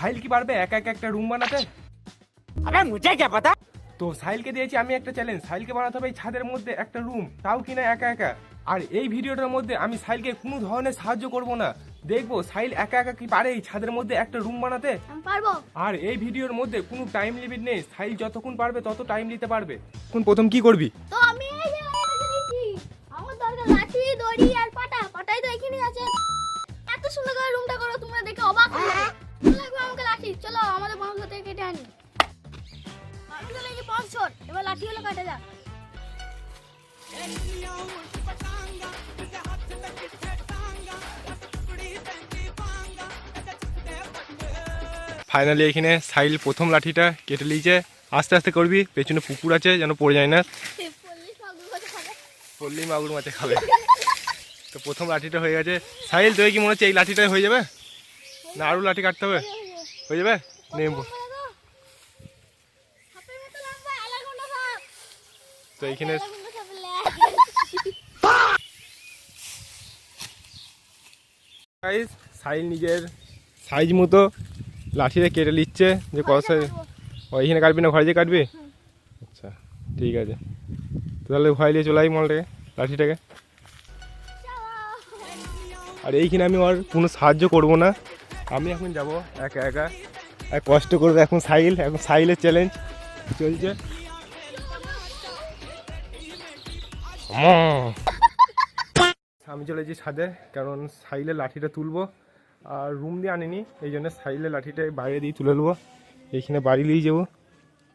সাহিল কি পারবে একা একা একটা রুম বানাতে? अबे मुझे क्या पता। তো সাহিলকে দিয়েছি আমি একটা চ্যালেঞ্জ, সাহিলকে বানাতে হবে এই ছাদের মধ্যে একটা রুম, তাও কিনা একা একা। আর এই ভিডিওটার মধ্যে আমি সাহিলকে কোনো ধরনের সাহায্য করব না, দেখবো সাহিল একা একা কি পারে এই ছাদের মধ্যে একটা রুম বানাতে। আমি পারবো। আর এই ভিডিওর মধ্যে কোনো টাইম লিমিট নেই, সাহিল যতক্ষণ পারবে তত টাইম দিতে পারবে। এখন প্রথম কি করবি? তো আমি এই যে নিয়েছি, আমার দরকার লাঠি দড়ি আর পাটা। পাটাই তো এখানে আছে। এত সুন্দর করে রুমটা করো, তোমরা দেখে অবাক হয়ে যাবে। লাগবে আমাকে লাঠি, চলো আমাদের বাংলা থেকে কেটে আনি। আমি চলে এই যে পছর, এবার লাঠি হলো কাটা যাক। ফাইনালি এখানে সাহিল প্রথম লাঠিটা কেটে নিয়েছে। আস্তে আস্তে করবি, পেছনে পুকুর আছে যেন পড়ে যায় না, পড়লি মাগুর মাছে খাবে। তো প্রথম লাঠিটা হয়ে গেছে। সাহিল তোর কি মনে হচ্ছে এই লাঠিটাই হয়ে যাবে, না আরও লাঠি কাটতে হবে? হয়ে যাবে, নেব। তো এইখানে সাহিল নিজের সাইজ মতো লাঠিটা কেটে নিচ্ছে। যে কত সাইজ ওইখানে কাটবি না ঘরে যে কাটবি? আচ্ছা ঠিক আছে, তাহলে ভয় নিয়ে চলে আই মলটাকে, লাঠিটাকে। আর এইখানে আমি ওর কোনো সাহায্য করব না, আমি এখন যাব একা একা, আর কষ্ট করবে এখন সাহিল। এখন সাহিলের চ্যালেঞ্জ চলছে। আমি চলেছি ছাদে, কারণ সাহিলের লাঠিটা তুলবো। আর রুম দিয়ে আনিনি, এই জন্য সাহিলের লাঠিটা বাইরে দিয়ে তুলে নেবো। এইখানে বাড়ি নিয়ে যাবো।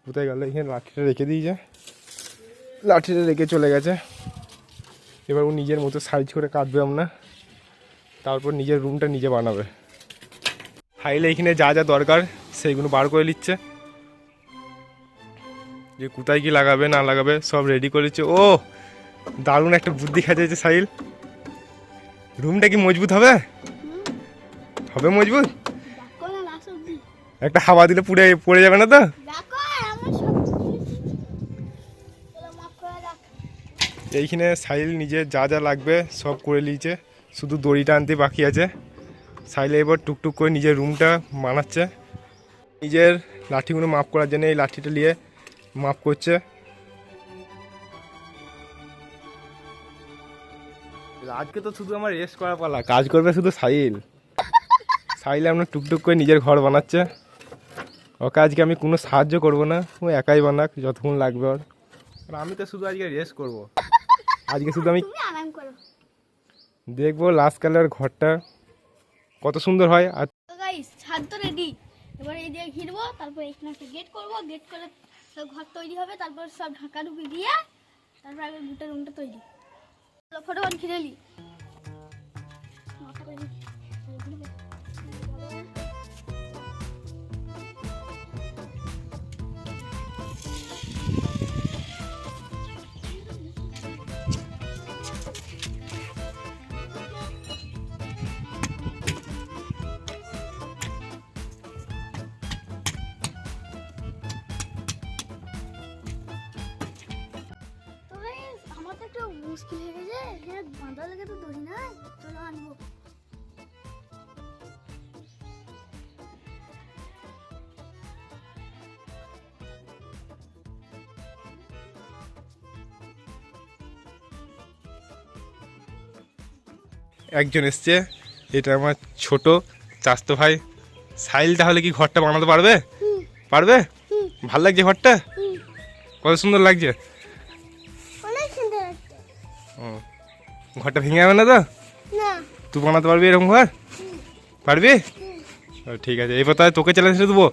কোথায় গেল? এখানে লাঠিটা রেখে দিয়েছে, লাঠিটা রেখে চলে গেছে। এবার ও নিজের মতো সাইজ করে কাটবে আমরা, তারপর নিজের রুমটা নিজে বানাবে। সাহিল এইখানে যা যা দরকার সেইগুলো বার করে নিচ্ছে, যে কোথায় কি লাগাবে না লাগাবে সব রেডি করে নিচ্ছে। ও দারুণ একটা বুদ্ধি খাইছে সাহিল। রুমটা কি মজবুত হবে? হবে মজবুত? একটা হাওয়া দিলে পুড়ে পড়ে যাবে না তো? এইখানে সাহিল নিজে যা যা লাগবে সব করে নিয়েছে, শুধু দড়িটা আনতে বাকি আছে। সাহিল এবার টুকটুক করে নিজের রুমটা বানাচ্ছে। নিজের লাঠিগুলো মাপ করার জন্য এই লাঠিটা নিয়ে মাপ করছে। আজকে তো শুধু আমার রেস্ট করা পালা, কাজ করবে শুধু সাহিল। সাহিল আমরা টুকটুক করে নিজের ঘর বানাচ্ছে। ওকে আজকে আমি কোনো সাহায্য করব না, ও একাই বানাক যতক্ষণ লাগবে ওর। আর আমি তো শুধু আজকে রেস্ট করব। আজকে শুধু আমি দেখবো লাস্ট কালার ঘরটা কত সুন্দর হয়। আর ছাদ তো রেডি, এবার এই দিয়ে ঘিরবো, তারপর এখানে একটা গেট করবো, গেট করে সব ঘর তৈরি হবে, তারপর সব ঢাকা ঢুকি দিয়ে তারপর আগে দুটো রুমটা তৈরি। ফটোফট ঘিরে নি। আমার তো একটু মুশকিল হয়ে গেছে, এখানে বাঁধা লেগে তো দড়ি নাই, চলো আনবো। একজন এসছে, এটা আমার ছোট চাচতো ভাই সাহিল। তাহলে কি ঘরটা বানাতে পারবে? পারবে? ভাল লাগছে ঘরটা? কত সুন্দর লাগছে। ঘরটা ভেঙে যাবে না তো? তুই বানাতে পারবি এরকম ঘর? পারবি? ঠিক আছে, এবার তাহলে তোকে চ্যালেঞ্জ দেবো।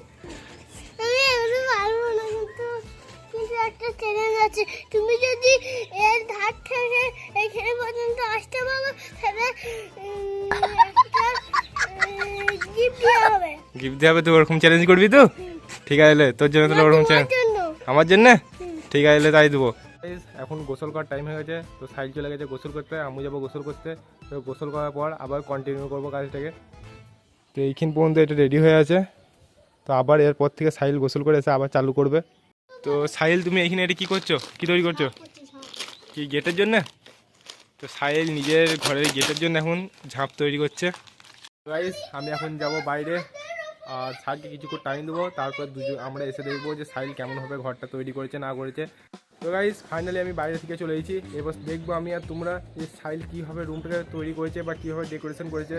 তুমি যদি এর ধার থেকে এখানে পর্যন্ত আসতে পারো তাহলে গিফট দেওয়া হবে। গিফট দেওয়া হবে? তুই ওরকম চ্যালেঞ্জ করবি তো? ঠিক আছে, তোর জন্য তাহলে ওরকম চ্যালেঞ্জ। আমার জন্য? ঠিক আছে, তাই দেবো। এখন গোসল করার টাইম হয়ে গেছে, তো সাইড চলে গেছে গোসল করতে, আমি যাবো গোসল করতে। তো গোসল করার পর আবার কন্টিনিউ করবো কাজটাকে। তো এইখান পর্যন্ত এটা রেডি হয়ে আছে, তো আবার এরপর থেকে সাহিল গোসল করে এসে আবার চালু করবে। তো সাহিল তুমি এইখানে এটা কী করছো, কী তৈরি করছো? কি গেটের জন্য? তো সাহিল নিজের ঘরের গেটের জন্য এখন ঝাঁপ তৈরি করছে। গাইস আমি এখন যাব বাইরে, আর সাইলকে কিছুক্ষণ টাইম দেবো, তারপর আমরা এসে দেখবো যে সাইল কেমনভাবে ঘরটা তৈরি করেছে না করেছে। তো গাইস ফাইনালি আমি বাইরে থেকে চলে এসেছি, এবার দেখবো আমি আর তোমরা যে সাইল কীভাবে রুমটাকে তৈরি করেছে বা কীভাবে ডেকোরেশন করেছে।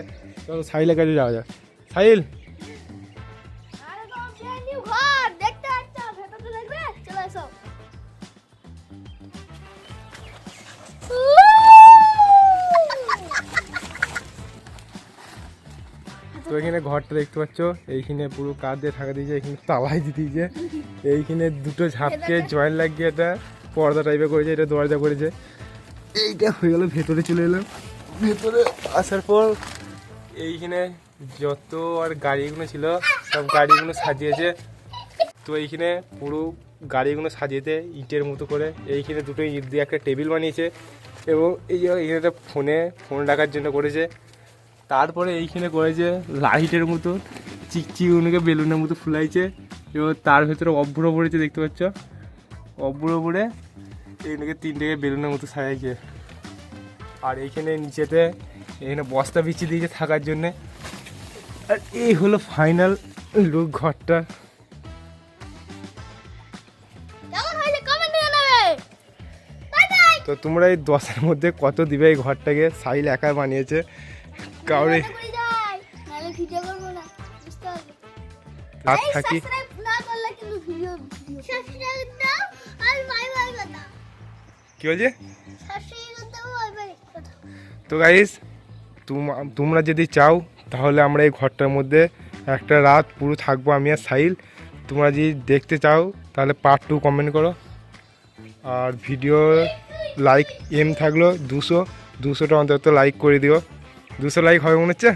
তো সাইলের কাছে যাওয়া যায়। সাইল আরে তো ব্র্যান্ড নিউ ঘর দেখতে পাচ্ছ, ভেতরটা দেখবে, চলে এসো। তো এখানে ঘরটা দেখতে পাচ্ছ, এইখানে পুরো কাঠ দিয়ে ঢাকা দিয়েছে, এখানে তালাই দিয়ে দিয়েছে, এইখানে দুটো ঝাপকে জয়েন্ট লাগিয়ে একটা পর্দা টাইপের করেছে, এটা দরজা করেছে। এইটা হয়ে গেল, ভেতরে চলে এলাম। ভেতরে আসার পর এইখানে যত আর গাড়িগুলো ছিল সব গাড়িগুলো সাজিয়েছে। তো এইখানে পুরো গাড়িগুলো সাজিয়েতে ইটের মতো করে এইখানে দুটো ইট দিয়ে একটা টেবিল বানিয়েছে, এবং এই যে এখানে একটা ফোন রাখার জন্য করেছে। তারপরে এইখানে করেছে লাইটের মতো চিকচিকগুলোকে বেলুনের মতো ফুলাইছে, এবং তার ভেতরে অভ্র পড়েছে দেখতে পাচ্ছ, অভ্র পড়ে এইখানে তিনটে বেলুনের মতো সাজাইছে। আর এইখানে নিচেতে এখানে বস্তা বিছিয়ে দিয়েছে থাকার জন্যে। আর এই হলো ফাইনাল লুক ঘরটা। কেমন হয়েছে কমেন্টে জানাবে। Bye bye. তো তোমরা এই 10-এর মধ্যে কত দিবে এই ঘরটাকে? সাইল একা বানিয়েছে, কাউরে নাহলে ভিডিও করব না, বুঝতে হবে। হাত থাকি। সাবস্ক্রাইব না করলে কিন্তু ভিডিও সাবস্ক্রাইব দাও আর বাই বাই কথা। কি বলছে? সাবস্ক্রাইব দাও বাই বাই কথা। তো গাইস তোমরা যদি চাও তাহলে আমরা এই ঘরটার মধ্যে একটা রাত পুরো থাকবো আমি আর সাইল। তোমরা যদি দেখতে চাও তাহলে পার্ট 2 কমেন্ট করো। আর ভিডিও লাইক থাকলো 200টা অন্তত লাইক করে দিও। 200 লাইক হবে মনে হচ্ছে।